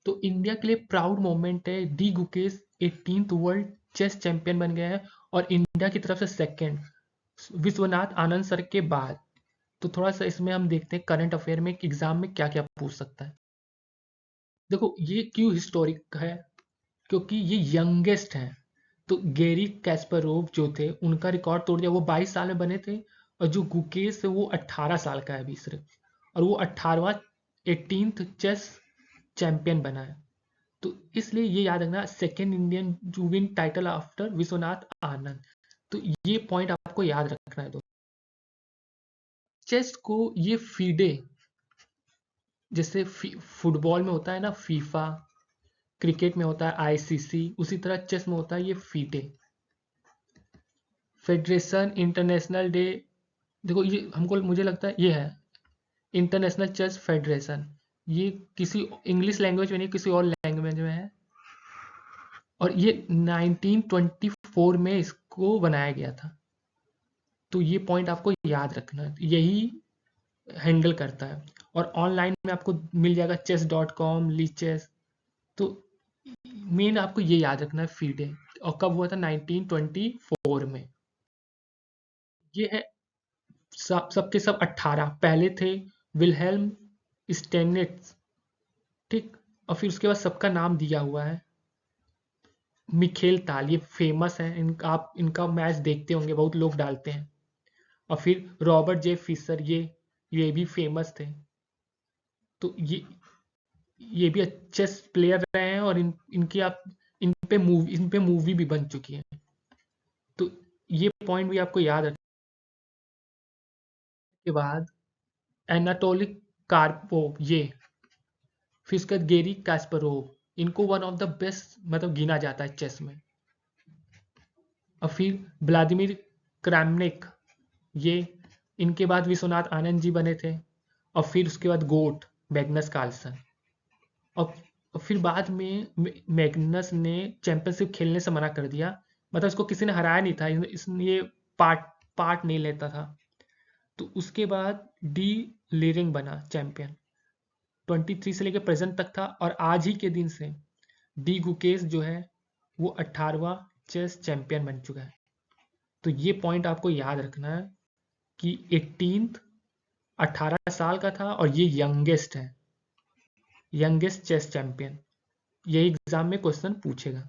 तो इंडिया के लिए प्राउड मोमेंट है, D Gukesh 18th world chess champion बन गया है और इंडिया की तरफ से सेकंड विश्वनाथ आनंद सर के बाद। तो थोड़ा सा इसमें हम देखते हैं करंट अफेयर में एग्जाम में क्या क्या पूछ सकता है। देखो ये क्यों हिस्टोरिक है, क्योंकि ये यंगेस्ट हैं। तो गैरी कैस्परोव जो थे उनका रिकॉर्ड तोड़ दिया, वो 22 साल में बने थे, और जो गुकेश है वो 18 साल का है अभी सिर्फ, और वो 18वां 18th चेस चैंपियन बना है। तो इसलिए ये याद रखना, second Indian to win title after Vishwanath Anand. तो ये पॉइंट आपको याद रखना है। चेस को ये फीडे, जैसे फुटबॉल में होता है ना फीफा, क्रिकेट में होता है आईसीसी, उसी तरह चेस में होता है ये फीडे, फेडरेशन इंटरनेशनल डे। देखो ये हमको मुझे लगता है ये है इंटरनेशनल चेस फेडरेशन, ये किसी इंग्लिश लैंग्वेज में नहीं किसी और लैंग्वेज में है, और ये 1924 में इसको बनाया गया था। तो ये पॉइंट आपको याद रखना है, यही हैंडल करता है। और ऑनलाइन में आपको मिल जाएगा chess.com, लीचेस। तो मेन आपको ये याद रखना है फीडे, और कब हुआ था 1924 में। ये है सबके सब 18। पहले थे विलहेल्म स्टेनिट्ज, ठीक, और फिर उसके बाद सबका नाम दिया हुआ है। मिखेल ताल ये फेमस है, इनका आप इनका मैच देखते होंगे, बहुत लोग डालते हैं। और फिर रॉबर्ट जे फिशर, ये भी फेमस थे। तो ये भी अच्छे प्लेयर रहे हैं, और इनकी आप इन पे मूवी भी बन चुकी है। तो ये पॉइंट भी आपको याद रखने के बाद एनाटोली कार्पोव, ये फिर उसके बाद गेरी कास्परोव, इनको वन ऑफ द बेस्ट मतलब गिना जाता है चेस में। और फिर व्लादिमीर क्रामनिक, ये इनके बाद विश्वनाथ आनंद जी बने थे। और फिर उसके बाद गोट मैग्नस कार्लसन। और फिर बाद में मैग्नस ने चैंपियनशिप खेलने से मना कर दिया, मतलब इसको किसी ने हराया नहीं था, इसलिए पार्ट पार्ट नहीं लेता था। तो उसके बाद डी लिरिंग बना चैंपियन, 23 से लेकर प्रेजेंट तक था, और आज ही के दिन से डी गुकेश जो है वो 18वां चेस चैंपियन बन चुका है। तो ये पॉइंट आपको याद रखना है कि 18 साल का था, और ये यंगेस्ट है, यंगेस्ट चेस चैंपियन। यही एग्जाम में क्वेश्चन पूछेगा।